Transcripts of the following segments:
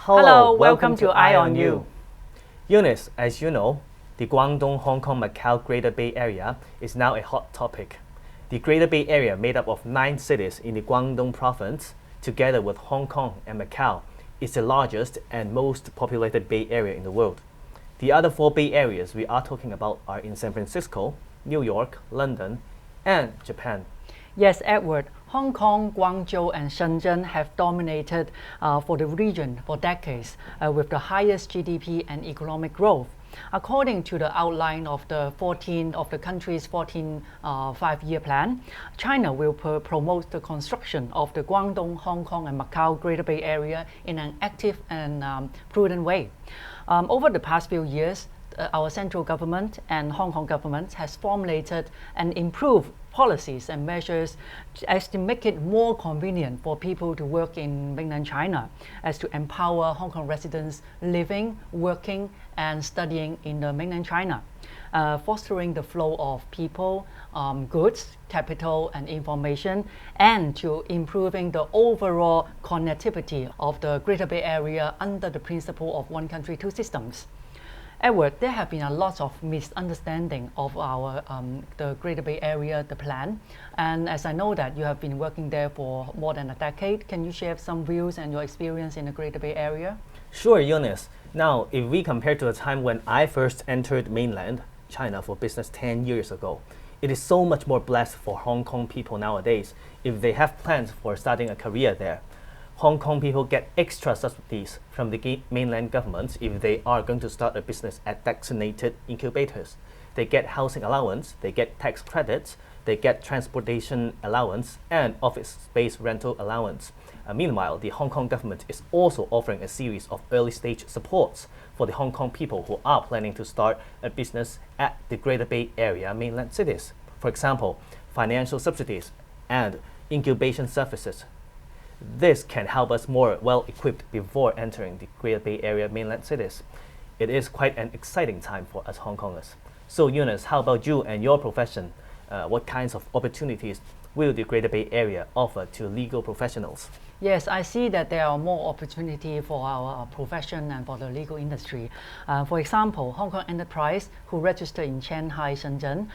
Hello, welcome to EyE on You. Eunice, as you know, the Guangdong, Hong Kong, Macau Greater Bay Area is now a hot topic. The Greater Bay Area, made up of 9 cities in the Guangdong province, together with Hong Kong and Macau, is the largest and most populated Bay Area in the world. The other 4 Bay Areas we are talking about are in San Francisco, New York, London, and Japan. Yes, Edward, Hong Kong, Guangzhou, and Shenzhen have dominated for the region for decades with the highest GDP and economic growth. According to the outline of the country's 14 5-year plan, China will promote the construction of the Guangdong, Hong Kong, and Macau Greater Bay Area in an active and prudent way. Over the past few years, our central government and Hong Kong government has formulated and improved policies and measures as to make it more convenient for people to work in mainland China, as to empower Hong Kong residents living, working, and studying in the mainland China, fostering the flow of people, goods, capital, and information, and to improving the overall connectivity of the Greater Bay Area under the principle of one country, two systems. Edward, there have been a lot of misunderstanding of the Greater Bay Area, the plan. And as I know that you have been working there for more than a decade, can you share some views and your experience in the Greater Bay Area? Sure, Eunice. Now, if we compare to the time when I first entered mainland China for business 10 years ago, it is so much more blessed for Hong Kong people nowadays if they have plans for starting a career there. Hong Kong people get extra subsidies from the mainland government if they are going to start a business at designated incubators. They get housing allowance, they get tax credits, they get transportation allowance, and office space rental allowance. Meanwhile, the Hong Kong government is also offering a series of early stage supports for the Hong Kong people who are planning to start a business at the Greater Bay Area mainland cities. For example, financial subsidies and incubation services. This can help us more well-equipped before entering the Greater Bay Area mainland cities. It is quite an exciting time for us Hong Kongers. So Eunice, how about you and your profession? What kinds of opportunities will the Greater Bay Area offer to legal professionals? Yes, I see that there are more opportunity for our profession and for the legal industry. For example, Hong Kong enterprise who register in Shanghai, Shenzhen,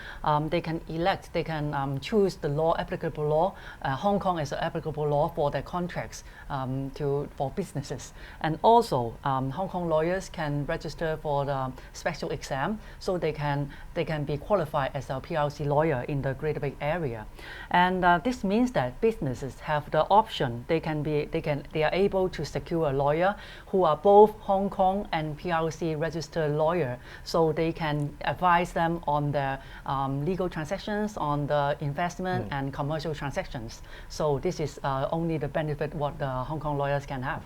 they can choose the applicable law, Hong Kong as an applicable law for their contracts for businesses. And also, Hong Kong lawyers can register for the special exam, so they can be qualified as a PRC lawyer in the Greater Bay Area. And this means that businesses have the option. They are able to secure a lawyer who are both Hong Kong and PRC registered lawyer, so they can advise them on the legal transactions, on the investment and commercial transactions. So this is only the benefit what the Hong Kong lawyers can have.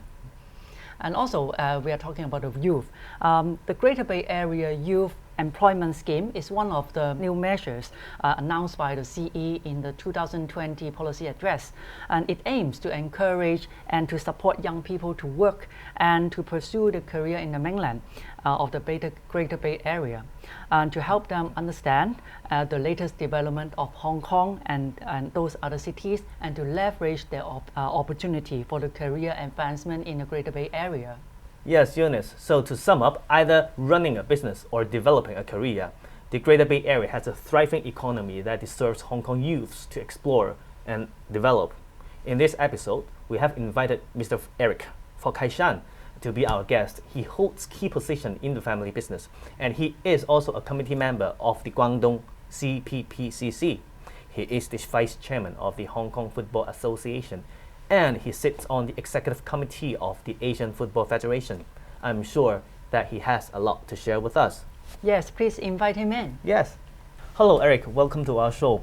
And also, we are talking about the youth. The Greater Bay Area Youth Employment Scheme is one of the new measures announced by the CE in the 2020 policy address, and it aims to encourage and to support young people to work and to pursue the career in the mainland of the Greater Bay Area, and to help them understand the latest development of Hong Kong and those other cities, and to leverage their opportunity for the career advancement in the Greater Bay Area. Yes, Eunice. So to sum up, either running a business or developing a career, the Greater Bay Area has a thriving economy that deserves Hong Kong youths to explore and develop. In this episode, we have invited Mr. Eric霍啟山to be our guest. He holds key position in the family business, and he is also a committee member of the Guangdong CPPCC. He is the vice chairman of the Hong Kong Football Association, and he sits on the executive committee of the Asian Football Federation. I'm sure that he has a lot to share with us. Yes, please invite him in. Yes. Hello, Eric. Welcome to our show.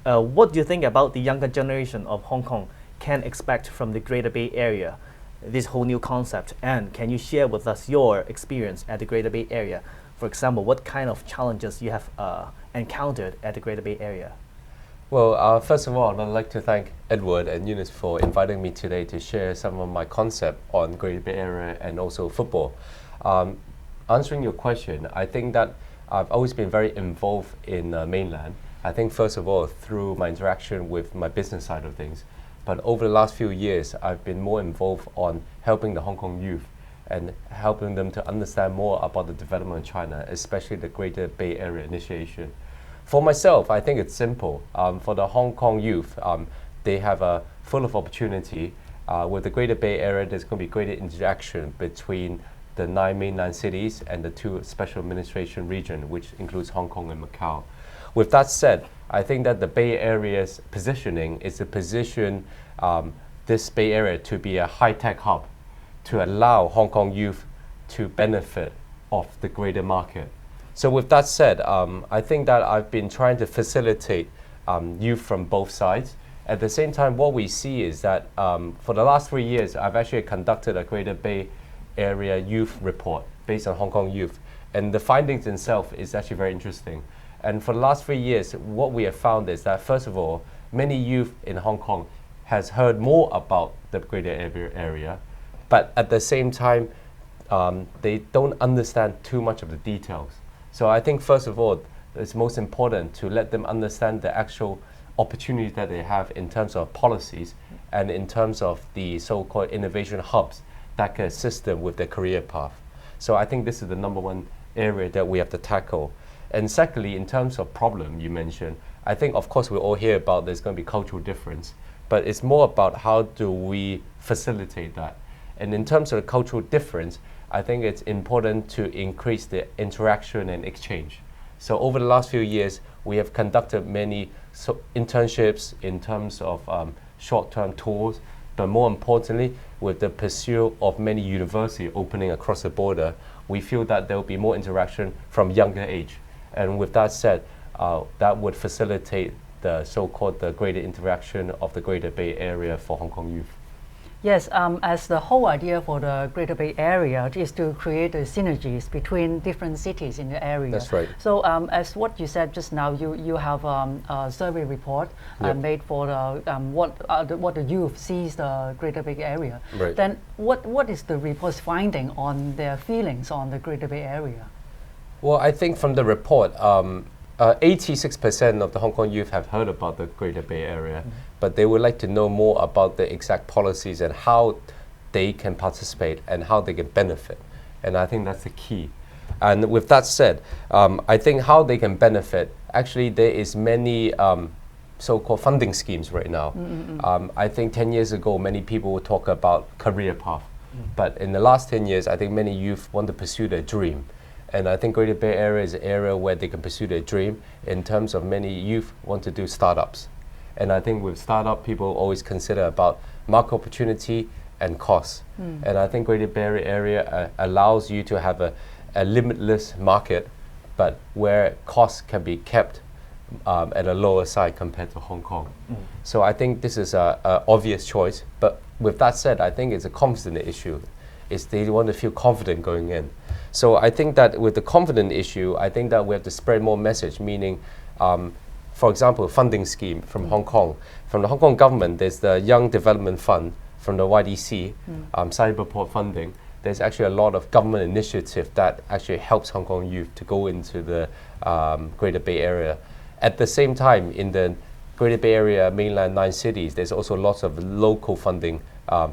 What do you think about the younger generation of Hong Kong can expect from the Greater Bay Area, this whole new concept? And can you share with us your experience at the Greater Bay Area? For example, what kind of challenges you have encountered at the Greater Bay Area? Well, first of all, I'd like to thank Edward and Eunice for inviting me today to share some of my concept on Greater Bay Area and also football. Answering your question, I think that I've always been very involved in mainland. I think first of all through my interaction with my business side of things, but over the last few years I've been more involved on helping the Hong Kong youth and helping them to understand more about the development of China, especially the Greater Bay Area initiation. For myself, I think it's simple. For the Hong Kong youth, they have a full of opportunity. With the Greater Bay Area, there's going to be greater interaction between the 9 mainland cities and the 2 special administration region, which includes Hong Kong and Macau. With that said, I think that the Bay Area's positioning is to position this Bay Area to be a high-tech hub, to allow Hong Kong youth to benefit of the greater market. So with that said, I think that I've been trying to facilitate youth from both sides. At the same time, what we see is that for the last 3 years, I've actually conducted a Greater Bay Area youth report based on Hong Kong youth. And the findings itself is actually very interesting. And for the last 3 years, what we have found is that, first of all, many youth in Hong Kong has heard more about the Greater Area, but at the same time, they don't understand too much of the details. So I think, first of all, it's most important to let them understand the actual opportunities that they have in terms of policies and in terms of the so-called innovation hubs that can assist them with their career path. So I think this is the number one area that we have to tackle. And secondly, in terms of problem you mentioned, I think, of course, we all hear about there's going to be cultural difference, but it's more about how do we facilitate that. And in terms of the cultural difference, I think it's important to increase the interaction and exchange. So over the last few years, we have conducted many internships in terms of short-term tours, but more importantly, with the pursuit of many universities opening across the border, we feel that there will be more interaction from younger age. And with that said, that would facilitate the so-called the greater interaction of the Greater Bay Area for Hong Kong youth. Yes, as the whole idea for the Greater Bay Area is to create the synergies between different cities in the area. That's right. So as what you said just now, you have a survey report made for the, what the youth sees the Greater Bay Area. Right. Then what is the report's finding on their feelings on the Greater Bay Area? Well, I think from the report, 86% of the Hong Kong youth have heard about the Greater Bay Area, but they would like to know more about the exact policies and how they can participate and how they can benefit. And I think that's the key. And with that said, I think how they can benefit, actually there is many so-called funding schemes right now. I think 10 years ago, many people would talk about career path. But in the last 10 years, I think many youth want to pursue their dream. And I think Greater Bay Area is an area where they can pursue their dream in terms of many youth want to do startups. And I think with startup, people always consider about market opportunity and cost. And I think Greater Bay Area allows you to have a limitless market, but where costs can be kept at a lower side compared to Hong Kong. So I think this is an obvious choice. But with that said, I think it's a confidence issue. Is they want to feel confident going in. So I think that with the confidence issue, I think that we have to spread more message, meaning, for example, funding scheme from Hong Kong. From the Hong Kong government, there's the Young Development Fund from the YDC, Cyberport funding. There's actually a lot of government initiative that actually helps Hong Kong youth to go into the Greater Bay Area. At the same time, in the Greater Bay Area mainland 9 cities, there's also lots of local funding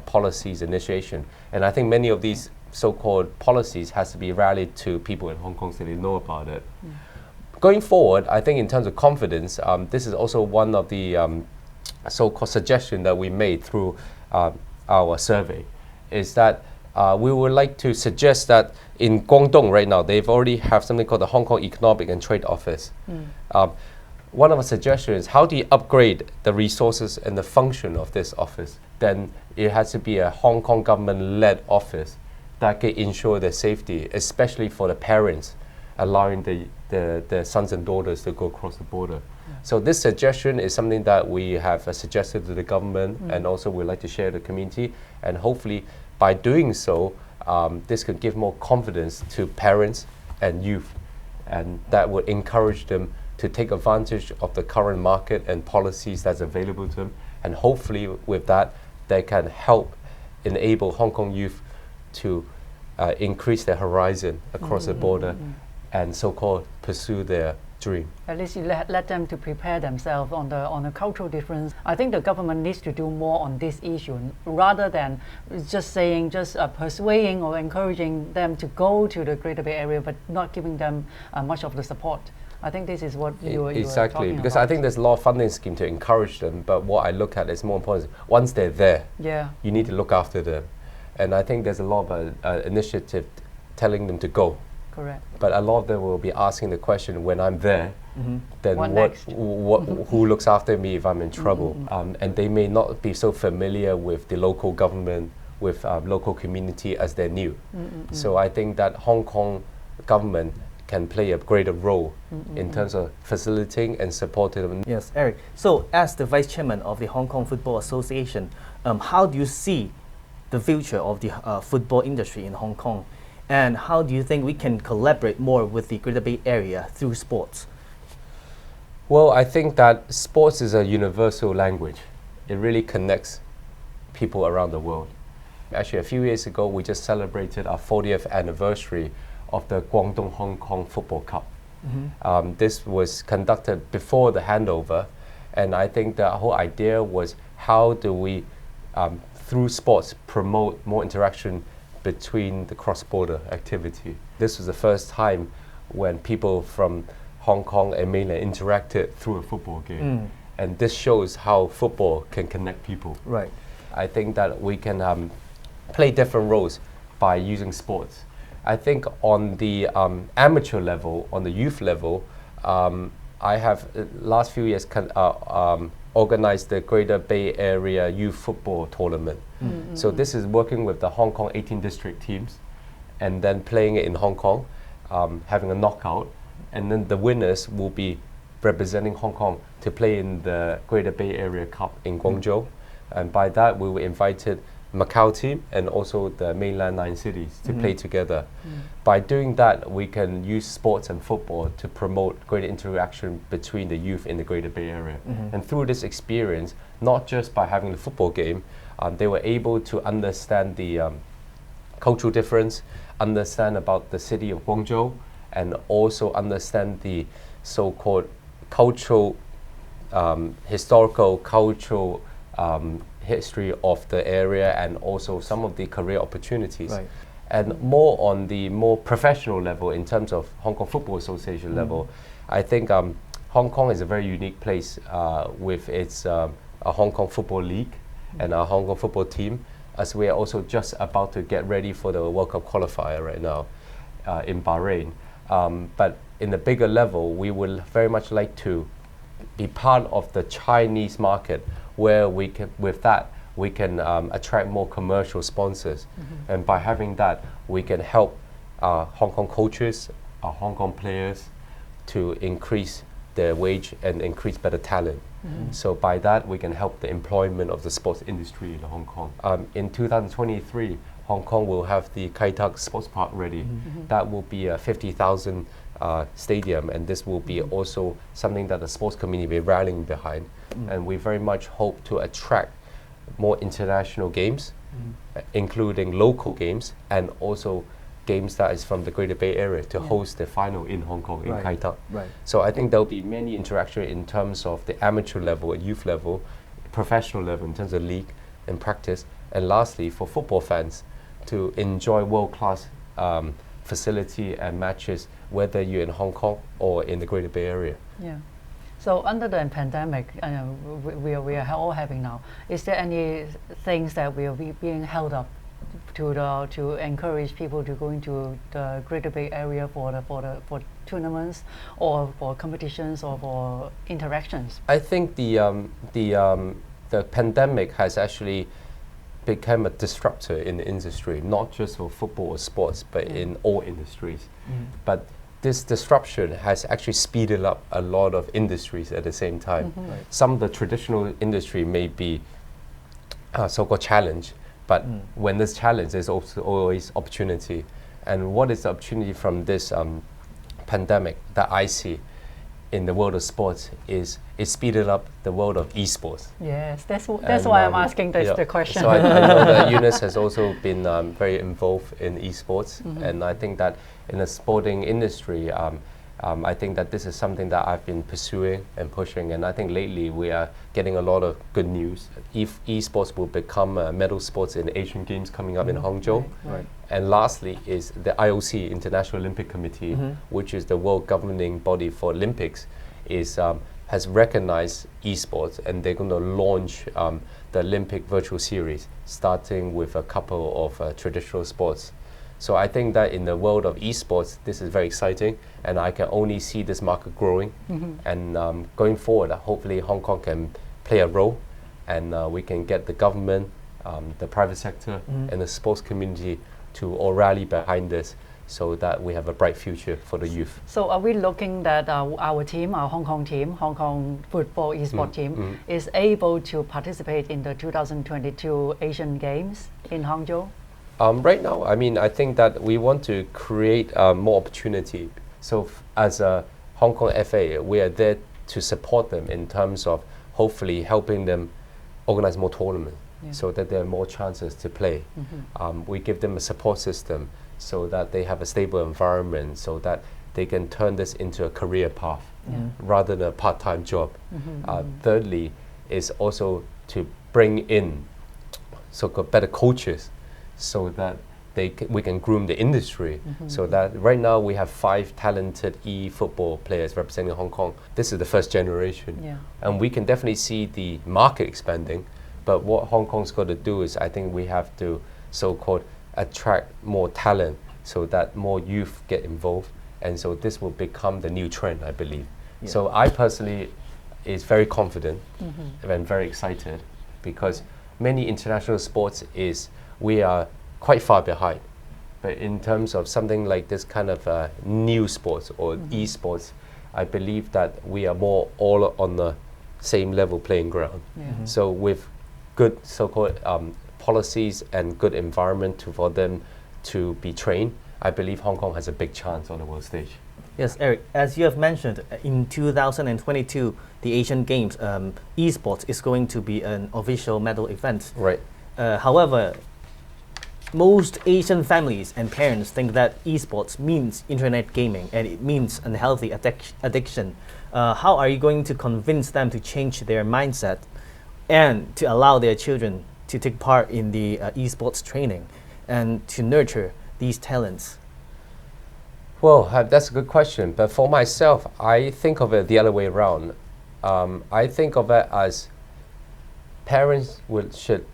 policies, initiation. And I think many of these so-called policies has to be rallied to people in Hong Kong so they know about it. Going forward, I think in terms of confidence, this is also one of the so-called suggestions that we made through our survey, is that we would like to suggest that in Guangdong right now, they've already have something called the Hong Kong Economic and Trade Office. One of our suggestions is how do you upgrade the resources and the function of this office? Then it has to be a Hong Kong government-led office that can ensure their safety, especially for the parents, allowing the sons and daughters to go across the border. So this suggestion is something that we have suggested to the government, and also we'd like to share with the community. And hopefully, by doing so, this could give more confidence to parents and youth, and that would encourage them to take advantage of the current market and policies that's available to them. And hopefully, with that, they can help enable Hong Kong youth to increase their horizon across the border and so-called pursue their dream. At least you let them to prepare themselves on the cultural difference. I think the government needs to do more on this issue rather than just persuading or encouraging them to go to the Greater Bay Area, but not giving them much of the support. I think this is what you were exactly, because about. I think there's a lot of funding scheme to encourage them, but what I look at is more important. Once they're there, you need to look after them, and I think there's a lot of initiative telling them to go. Correct. But a lot of them will be asking the question, when I'm there, then who looks after me if I'm in trouble? And they may not be so familiar with the local government, with local community as they're new. So I think that Hong Kong government can play a greater role in terms of facilitating and supporting them. Yes, Eric. So as the Vice Chairman of the Hong Kong Football Association, how do you see the future of the football industry in Hong Kong? And how do you think we can collaborate more with the Greater Bay Area through sports? Well, I think that sports is a universal language. It really connects people around the world. Actually, a few years ago, we just celebrated our 40th anniversary of the Guangdong Hong Kong Football Cup. This was conducted before the handover, and I think the whole idea was how do we, through sports, promote more interaction between the cross-border activity. This was the first time when people from Hong Kong and mainland interacted through a football game. And this shows how football can connect people. Right. I think that we can play different roles by using sports. I think on the amateur level, on the youth level, I have last few years organized the Greater Bay Area Youth Football Tournament. So this is working with the Hong Kong 18 district teams and then playing it in Hong Kong, having a knockout, and then the winners will be representing Hong Kong to play in the Greater Bay Area Cup in Guangzhou. And by that we were invited Macau team and also the mainland 9 cities to play together. By doing that, we can use sports and football to promote greater interaction between the youth in the Greater Bay Area. And through this experience, not just by having the football game, they were able to understand the cultural difference, understand about the city of Guangzhou, and also understand the so-called cultural, historical, cultural history of the area, and also some of the career opportunities. Right. And more on the more professional level, in terms of Hong Kong Football Association level, I think Hong Kong is a very unique place with its a Hong Kong Football League and our Hong Kong football team, as we are also just about to get ready for the World Cup qualifier right now in Bahrain. But in a bigger level, we will very much like to be part of the Chinese market, where we can, with that, we can attract more commercial sponsors. And by having that, we can help Hong Kong coaches, our Hong Kong players, to increase their wage and increase better talent. So by that, we can help the employment of the sports industry in Hong Kong. In 2023, Hong Kong will have the Kai Tak Sports Park ready. That will be a 50,000 stadium, and this will be also something that the sports community will be rallying behind. And we very much hope to attract more international games, including local games, and also games that is from the Greater Bay Area to host the final in Hong Kong in Kai Tak. So I think there will be many interaction in terms of the amateur level, youth level, professional level in terms of league and practice, and lastly for football fans to enjoy world-class facility and matches, whether you're in Hong Kong or in the Greater Bay Area. Yeah. So under the pandemic we are all having now, is there any things that will be being held up to encourage people to go into the Greater Bay Area for tournaments or for competitions or for interactions? I think the pandemic has actually become a disruptor in the industry, not just for football or sports, but in all industries. But this disruption has actually speeded up a lot of industries at the same time. Some of the traditional industry may be so-called challenge, but when there's challenge, there's also always opportunity. And what is the opportunity from this pandemic that I see in the world of sports is it speeded up the world of esports. Yes, that's why I'm asking the question. So I know that Eunice has also been very involved in esports, and I think that in the sporting industry, I think that this is something that I've been pursuing and pushing, and I think lately we are getting a lot of good news. Esports will become medal sports in Asian Games coming up in Hangzhou. Right. And lastly is the IOC, International Olympic Committee, which is the world governing body for Olympics, has recognized esports, and they're going to launch the Olympic virtual series, starting with a couple of traditional sports. So I think that in the world of esports, this is very exciting, and I can only see this market growing. And going forward, hopefully Hong Kong can play a role, and we can get the government, the private sector, and the sports community to all rally behind this, so that we have a bright future for the youth. So are we looking that our team, our Hong Kong team, Hong Kong football esports team, is able to participate in the 2022 Asian Games in Hangzhou? Right now, I mean, I think that we want to create more opportunity. So as a Hong Kong FA, we are there to support them in terms of hopefully helping them organize more tournaments, so that there are more chances to play. We give them a support system so that they have a stable environment, so that they can turn this into a career path rather than a part-time job. Thirdly is also to bring in so-called better coaches, so that we can groom the industry. So that right now we have 5 talented football players representing Hong Kong. This is the first generation. And we can definitely see the market expanding. But what Hong Kong's got to do is, I think we have to so-called attract more talent, so that more youth get involved. And so this will become the new trend, I believe. So I personally is very confident and very excited, because many international sports we are quite far behind. But in terms of something like this kind of new sports or esports, I believe that we are more all on the same level playing ground. So with good so-called policies and good environment for them to be trained, I believe Hong Kong has a big chance on the world stage. Yes, Eric, as you have mentioned, in 2022, the Asian Games, esports is going to be an official medal event. Right. However, most Asian families and parents think that esports means internet gaming and it means unhealthy addiction. How are you going to convince them to change their mindset and to allow their children to take part in the esports training and to nurture these talents? Well, that's a good question. But for myself, I think of it the other way around. I think of it as parents should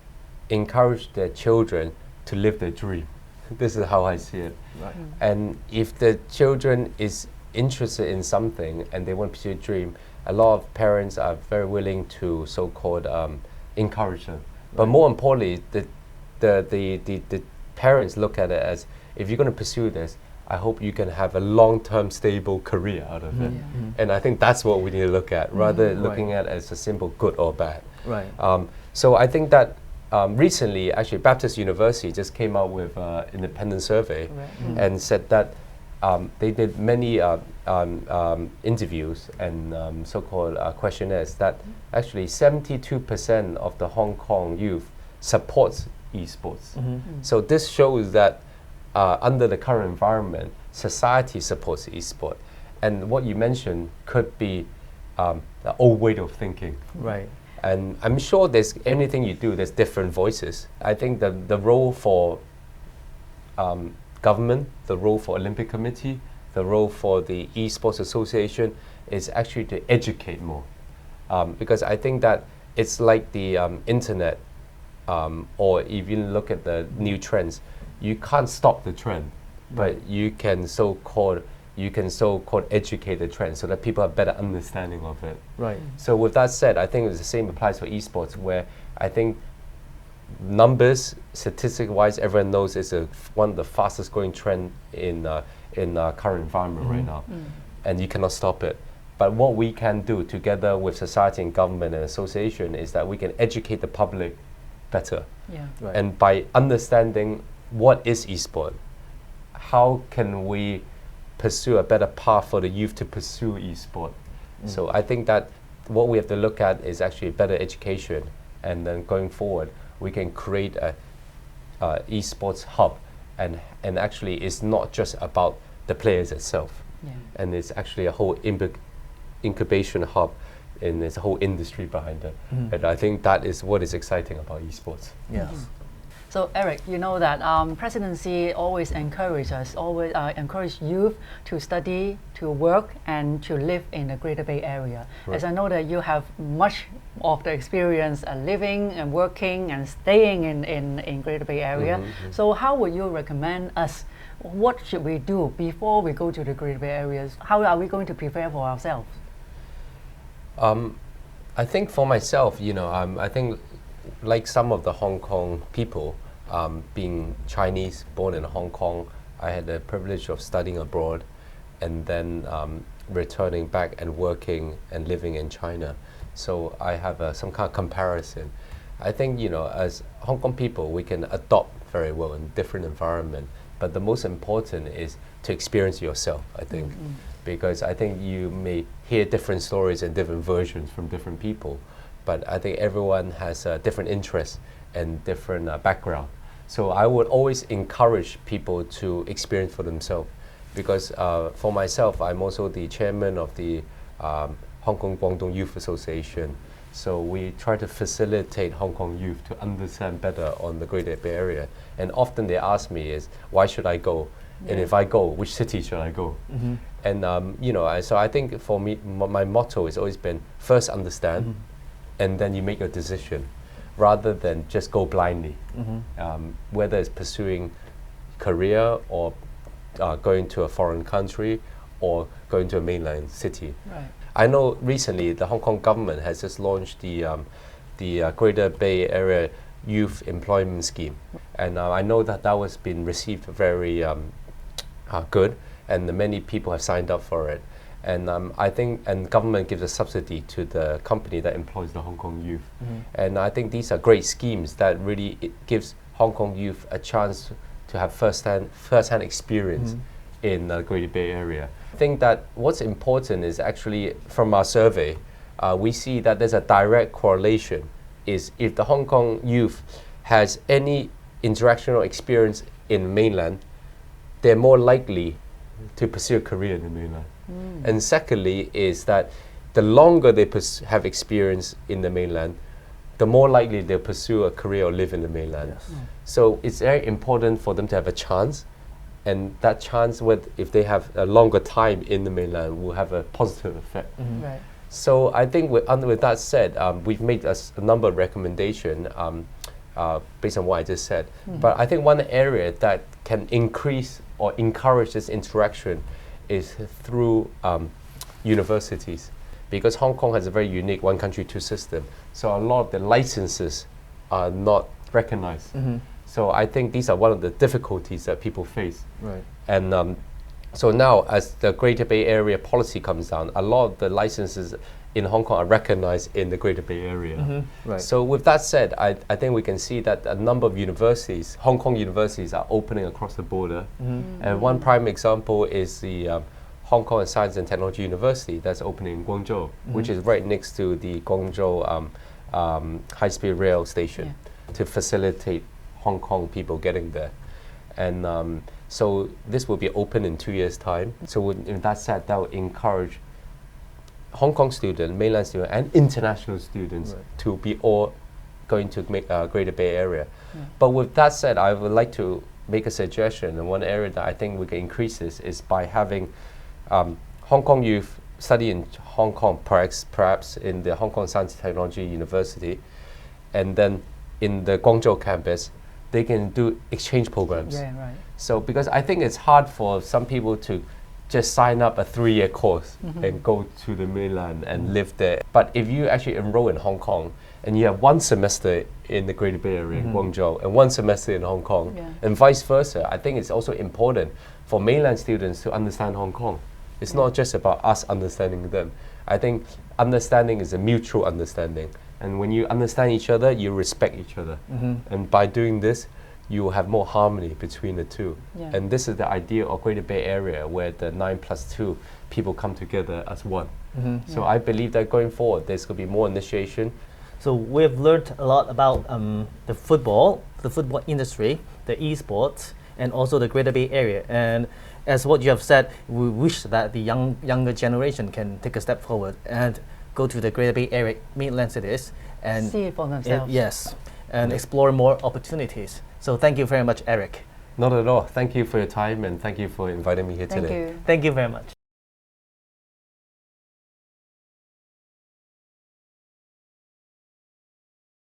encourage their children to live their dream. This is how I see it. Right. And if the children is interested in something and they want to pursue a dream, a lot of parents are very willing to so-called encourage them. But more importantly, the parents look at it as, if you're going to pursue this, I hope you can have a long-term stable career out of it. And I think that's what we need to look at, rather than looking at it as a simple good or bad. Right. So I think that recently, actually, Baptist University just came out with an independent survey and said that they did many interviews and so-called questionnaires, that actually 72% of the Hong Kong youth supports esports. So this shows that under the current environment, society supports esport. And what you mentioned could be the old way of thinking. Right. And I'm sure there's anything you do, there's different voices. I think the role for government, the role for Olympic Committee, the role for the Esports Association is actually to educate more. Because I think that it's like the internet, or if you look at the new trends, you can't stop the trend, but you can so-called educate the trend so that people have better understanding of it. Right. So with that said, I think the same applies for esports, where I think numbers, statistic-wise, everyone knows it's one of the fastest growing trend in current environment right now, and you cannot stop it. But what we can do together with society and government and association is that we can educate the public better. Right. And by understanding what is esport, how can we pursue a better path for the youth to pursue esport? So I think that what we have to look at is actually better education, and then going forward we can create a esports hub, and actually it's not just about the players itself. and it's actually a whole incubation hub, and there's a whole industry behind it. And I think that is what is exciting about esports. Yes. So Eric, you know that presidency always encourage youth to study, to work, and to live in the Greater Bay Area. As I know that you have much of the experience living and working and staying in Greater Bay Area. So how would you recommend us? What should we do before we go to the Greater Bay Areas? How are we going to prepare for ourselves? I think for myself, I think like some of the Hong Kong people, being Chinese, born in Hong Kong, I had the privilege of studying abroad and then returning back and working and living in China. So I have some kind of comparison. I think, as Hong Kong people, we can adopt very well in different environment, but the most important is to experience yourself, I think. Because I think you may hear different stories and different versions from different people, but I think everyone has different interests and different background. So I would always encourage people to experience for themselves, because for myself, I'm also the chairman of the Hong Kong Guangdong Youth Association. So we try to facilitate Hong Kong youth to understand better on the Greater Bay Area. And often they ask me is, why should I go? And if I go, which city should I go? And so I think for me, my motto has always been first understand, and then you make your decision, rather than just go blindly. Whether it's pursuing career or going to a foreign country or going to a mainland city. Right. I know recently the Hong Kong government has just launched the Greater Bay Area Youth Employment Scheme, and I know that was been received very good, and many people have signed up for it. And I think, and government gives a subsidy to the company that employs the Hong Kong youth. And I think these are great schemes that really gives Hong Kong youth a chance to have first-hand experience in the Greater Bay Area. I think that what's important is actually from our survey, we see that there's a direct correlation is if the Hong Kong youth has any interaction or experience in mainland, they're more likely to pursue a career in the mainland. And secondly is that the longer they have experience in the mainland, the more likely they'll pursue a career or live in the mainland. So it's very important for them to have a chance, and that chance, if they have a longer time in the mainland, will have a positive effect. Right. So I think with that said, we've made a number of recommendations based on what I just said. But I think one area that can increase or encourage this interaction is through universities, because Hong Kong has a very unique one country, two system. So a lot of the licenses are not recognized. So I think these are one of the difficulties that people face. Right. And so now as the Greater Bay Area policy comes down, a lot of the licenses in Hong Kong are recognized in the Greater Bay Area. Right. So with that said, I think we can see that a number of universities, Hong Kong universities, are opening across the border. And one prime example is the Hong Kong Science and Technology University that's opening in Guangzhou, which is right next to the Guangzhou high-speed rail station to facilitate Hong Kong people getting there. And so this will be open in 2 years' time. So with that said, that will encourage Hong Kong students, mainland students, and international students to be all going to make Greater Bay Area. But with that said, I would like to make a suggestion, and one area that I think we can increase this is by having Hong Kong youth study in Hong Kong, perhaps in the Hong Kong Science and Technology University, and then in the Guangzhou campus, they can do exchange programs. Yeah, right. So because I think it's hard for some people to just sign up a 3-year course and go to the mainland and live there. But if you actually enroll in Hong Kong and you have 1 semester in the Greater Bay Area, Guangzhou, and 1 semester in Hong Kong, and vice versa, I think it's also important for mainland students to understand Hong Kong. It's not just about us understanding them. I think understanding is a mutual understanding. And when you understand each other, you respect each other. And by doing this, you will have more harmony between the two. And this is the idea of Greater Bay Area, where the 9+2 people come together as one. So I believe that going forward, there's going to be more initiation. So we've learned a lot about the football industry, the esports, and also the Greater Bay Area. And as what you have said, we wish that the younger generation can take a step forward and go to the Greater Bay Area mainland cities and see it for themselves. Yes, and explore more opportunities. So thank you very much, Eric. Not at all. Thank you for your time and thank you for inviting me here Thank today. you. Thank you very much.